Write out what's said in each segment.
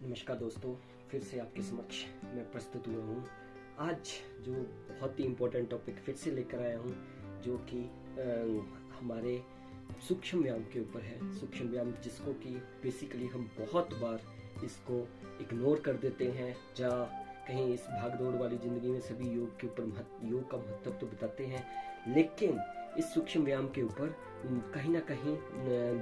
नमस्कार दोस्तों, फिर से आपके समक्ष मैं प्रस्तुत हुआ हूँ। आज जो बहुत ही इम्पोर्टेंट टॉपिक फिर से लेकर आया हूँ, जो कि हमारे सूक्ष्म व्यायाम के ऊपर है। सूक्ष्म व्यायाम जिसको कि बेसिकली हम बहुत बार इसको इग्नोर कर देते हैं, या कहीं इस भागदौड़ वाली ज़िंदगी में सभी योग के ऊपर योग का महत्व तो बताते हैं, लेकिन इस सूक्ष्म व्यायाम के ऊपर कहीं ना कहीं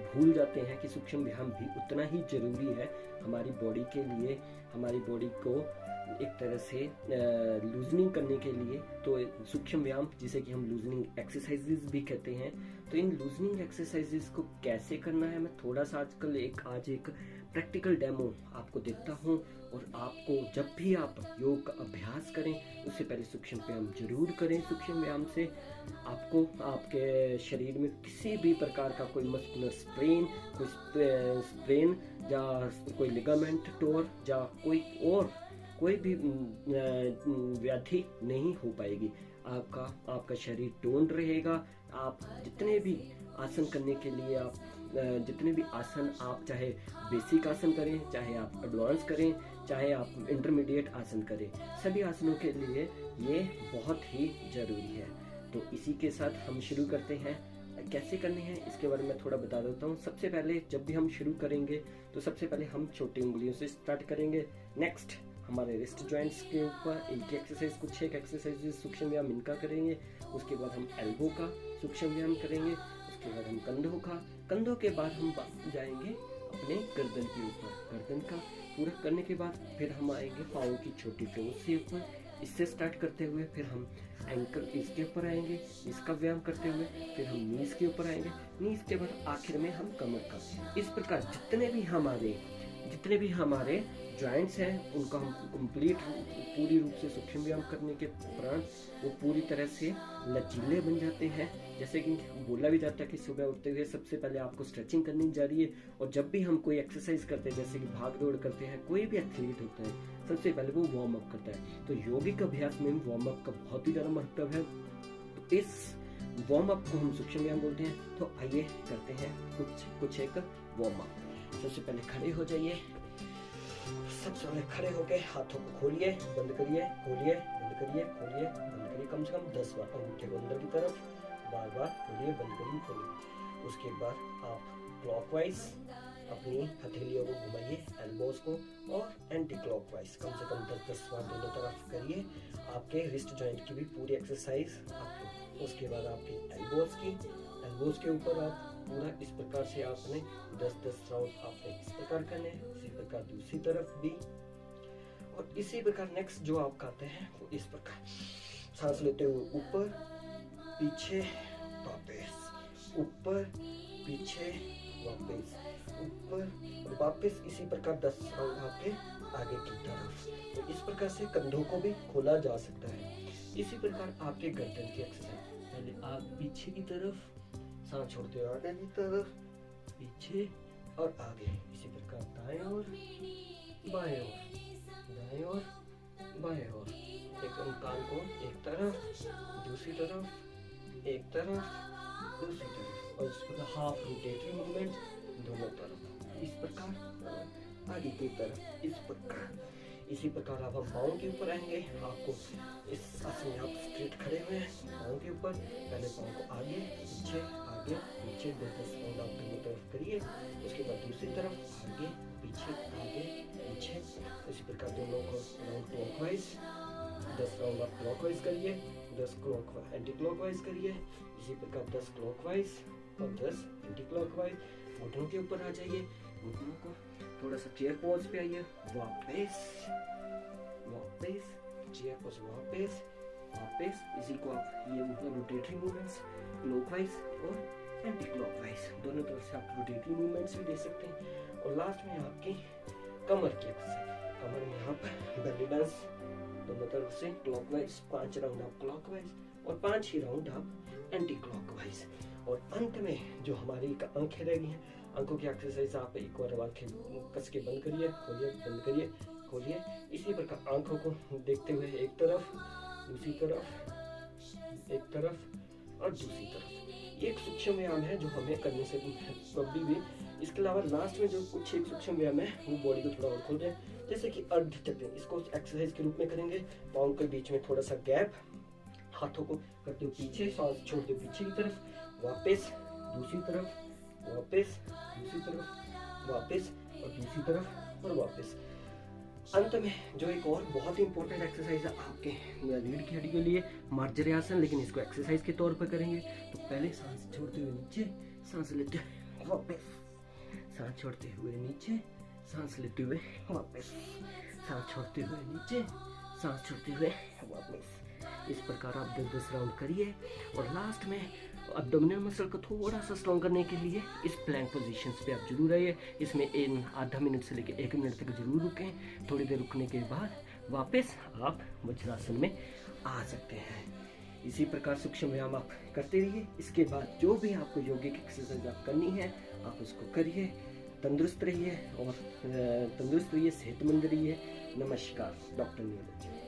भूल जाते हैं कि सूक्ष्म व्यायाम भी उतना ही जरूरी है हमारी बॉडी के लिए, हमारी बॉडी को एक तरह से लूजनिंग करने के लिए। तो सूक्ष्म व्यायाम जिसे कि हम लूजनिंग एक्सरसाइजेज भी कहते हैं, तो इन लूजनिंग एक्सरसाइजेज को कैसे करना है मैं थोड़ा सा आज एक प्रैक्टिकल डेमो आपको देता हूँ। और आपको जब भी आप योग का अभ्यास करें उससे पहले सूक्ष्म व्यायाम जरूर करें। सूक्ष्म व्यायाम से आपको आपके शरीर में किसी भी प्रकार का कोई मस्कुलर स्प्रेन या कोई लिगामेंट टोर या कोई भी व्याधि नहीं हो पाएगी। आपका शरीर टोन्ड रहेगा। आप जितने भी आसन करने के लिए जितने भी आसन आप चाहे बेसिक आसन करें, चाहे आप एडवांस करें, चाहे आप इंटरमीडिएट आसन करें, सभी आसनों के लिए ये बहुत ही जरूरी है। तो इसी के साथ हम शुरू करते हैं। कैसे करने हैं इसके बारे में थोड़ा बता देता हूँ। सबसे पहले जब भी हम शुरू करेंगे तो सबसे पहले हम छोटी उंगलियों से स्टार्ट करेंगे। नेक्स्ट हमारे रिस्ट जॉइंट्स के ऊपर एक एक्सरसाइज, कुछ एक एक्सरसाइज सूक्ष्म व्यायाम इनका करेंगे। उसके बाद हम एल्बो का सूक्ष्म व्यायाम करेंगे। उसके बाद हम कंधों के बाद हम जाएंगे अपने गर्दन के ऊपर। गर्दन का पूरा करने के बाद फिर हम आएंगे पाँव की छोटी टोज से ऊपर। इससे स्टार्ट करते हुए फिर हम एंकल इसके ऊपर आएंगे, इसका व्यायाम करते हुए फिर हम नीज के ऊपर आएंगे। नीज के बाद आखिर में हम कमर का। इस प्रकार जितने भी हमारे जॉइंट्स हैं उनका हम पूरी रूप से सूक्ष्म व्यायाम करने के उपरांत वो पूरी तरह से लचीले बन जाते हैं। जैसे कि बोला भी जाता है कि सुबह उठते हुए सबसे पहले आपको स्ट्रेचिंग करनी चाहिए। और जब भी हम कोई एक्सरसाइज करते हैं, जैसे कि भाग दौड़ करते हैं, कोई भी एथलीट होता है, सबसे पहले वो वार्म अप करता है। तो यौगिक अभ्यास में वार्म अप का बहुत ही ज्यादा महत्व है। तो इस वार्म अप को हम सूक्ष्म व्यायाम बोलते हैं। तो आइए करते हैं कुछ एक वार्म अप। सबसे पहले खड़े हो जाइए। सबसे पहले खड़े होकर हाथों को खोलिए, बंद करिए, खोलिए, बंद करिए, खोलिए, बंद करिए। कम से कम 10 बार अंगूठे को अंदर की तरफ बार खोलिए, बंद करिए, खोलिए। उसके बाद आप क्लॉकवाइज अपनी हथेलियों को घुमाइए, एल्बोज को, और एंटी क्लॉकवाइज कम से कम 10 बार दोनों तरफ करिए। आपके रिस्ट जॉइंट की भी पूरी एक्सरसाइज आपको। उसके बाद आपकी एल्बोज के ऊपर आप पूरा इस प्रकार से आपने 10-10 राउंड आपने इस प्रकार करने, इसी प्रकार दूसरी तरफ भी, और इसी प्रकार नेक्स्ट जो आप करते हैं वो इस प्रकार सांस लेते हुए ऊपर पीछे वापस, ऊपर पीछे वापस, ऊपर और वापस। इसी प्रकार 10 राउंड आपके आगे की तरफ। तो इस प्रकार से कंधों को भी खोला जा सकता है। इसी प्रकार आपके गर्दन की एक्सरसाइज, पहले आप पीछे की तरफ सांस छोड़ते हो, आगे की तरफ, पीछे और आगे। इसी प्रकार दाएं और बाएं ओर, दाएं और बाएं ओर। एक कान को एक तरफ, दूसरी तरफ, एक तरफ, दूसरी तरफ, और इस प्रकार हाफ रोटेटरी मूवमेंट दोनों तरफ। इस प्रकार आगे की तरफ, इस प्रकार। इसी प्रकार आप पाँव के ऊपर आएंगे। आपको इस आसन में आप स्ट्रेट खड़े हुए हैं, पाँव के ऊपर। पहले पाँव को आगे पीछे, आगे पीछे 10 राउंड आप दोनों तरफ करिए। उसके बाद दूसरी तरफ आगे पीछे, आगे पीछे। इसी प्रकार दोनों को राउंड क्लॉकवाइज 10 राउंड आप क्लॉकवाइज करिए, 10 क्लॉकवाइज एंटी क्लॉकवाइज करिए। इसी प्रकार 10 क्लॉकवाइज और 10 एंटी क्लॉकवाइज। घुटनों के ऊपर आ जाइए, घुटनों को थोड़ा सा चेयर पोज पे आइए, वापस चेयर पोज, वापस। इसी को आप ये रोटेटरी मूवमेंट्स क्लॉकवाइज और एंटी क्लॉकवाइज दोनों तरफ से आप रोटेटरी मूवमेंट्स भी दे सकते हैं। और लास्ट में आपकी कमर की एक्सरसाइज। कमर में आप बेली डांस दोनों तरफ से क्लॉकवाइज, 5 राउंड आप क्लॉकवाइज और 5 ही राउंड आप एंटी क्लॉकवाइज। और अंत में जो हमारी आंखें रह गई हैं, आंखों की एक्सरसाइज आप एक बार आंखें कस के बंद करिए, खोलिए, बंद करिए, खोलिए। इसी प्रकार आंखों को देखते हुए एक तरफ, दूसरी तरफ, एक तरफ और दूसरी तरफ। ये एक सूक्ष्म व्यायाम है जो हमें करने से कभी भी इसके अलावा लास्ट में जो कुछ एक सूक्ष्म व्यायाम है वो बॉडी को थोड़ा और खोल रहे हैं, जैसे कि अर्ध चक्र। इसको एक्सरसाइज के रूप में करेंगे। पाँव के बीच में थोड़ा सा गैप, हाथों को करते हो पीछे, सांस छोड़ते हो पीछे की तरफ, वापस दूसरी तरफ, वापस दूसरी तरफ, वापस और दूसरी तरफ और वापस। अंत में जो एक और बहुत ही इंपॉर्टेंट एक्सरसाइज है आपके रीढ़ की हड्डी के लिए, मार्जरी, लेकिन इसको एक्सरसाइज के तौर पर करेंगे। तो पहले सांस छोड़ते हुए नीचे, सांस लेते हुए वापस, सांस छोड़ते हुए नीचे, सांस लेते हुए वापस, सांस छोड़ते हुए नीचे, सांस छोड़ते हुए वापस। इस प्रकार आप 10-10 राउंड करिए। और लास्ट में एब्डोमिनल मसल को थोड़ा सा स्ट्रॉन्ग करने के लिए इस प्लैंक पोजीशंस पे आप जरूर रहिए। इसमें आधा मिनट से लेकर 1 मिनट तक जरूर रुकें। थोड़ी देर रुकने के बाद वापस आप वज्रासन में आ सकते हैं। इसी प्रकार सूक्ष्म व्यायाम आप करते रहिए। इसके बाद जो भी आपको योगिक एक्सरसाइज आप करनी है आप उसको करिए। तंदुरुस्त रहिए और सेहतमंद रहिए। नमस्कार, डॉक्टर नीरज।